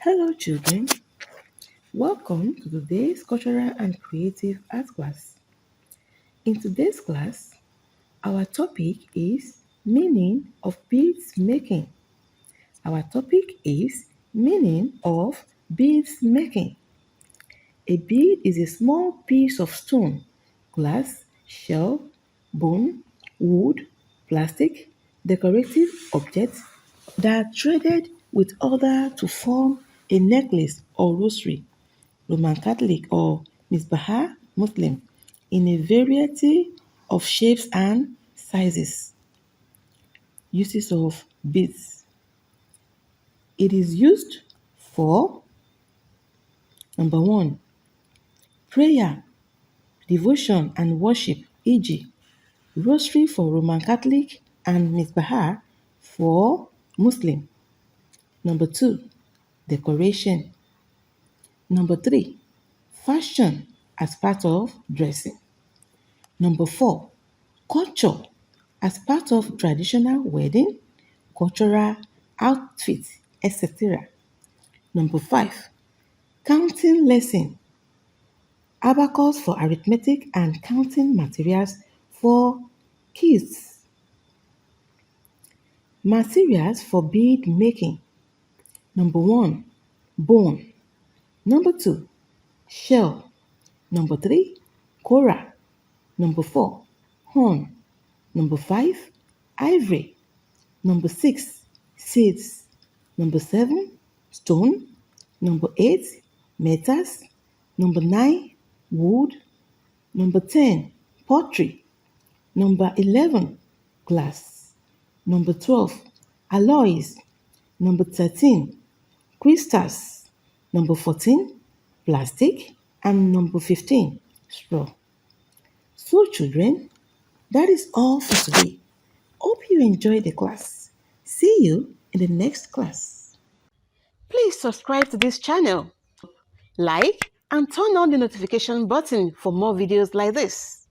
Hello children, welcome to today's Cultural and Creative Art class. In today's class, our topic is Meaning of Beads Making. Our topic is Meaning of Beads Making. A bead is a small piece of stone, glass, shell, bone, wood, plastic, decorative objects that are threaded with other to form a necklace or rosary. Roman Catholic or Misbaha Muslim in a variety of shapes and sizes. Uses of beads. It is used for number one, prayer, devotion and worship, e.g., Rosary for Roman Catholic and Misbaha for Muslim. Number two, decoration. Number three, fashion as part of dressing. Number four, culture as part of traditional wedding, cultural outfits, etc. Number five, counting lesson, abacus for arithmetic and counting materials for kids. Materials for bead making. Number one, bone. Number two, shell. Number three, coral. Number four, horn. Number five, ivory. Number six, seeds. Number seven, stone. Number eight, metals. Number nine, wood. Number 10, pottery. Number 11, glass. Number 12, alloys. Number 13, crystals. Number 14, plastic. And number 15, straw. So children, that is all for today. Hope you enjoyed the class. See you in the next class. Please subscribe to this channel, like, and turn on the notification button for more videos like this.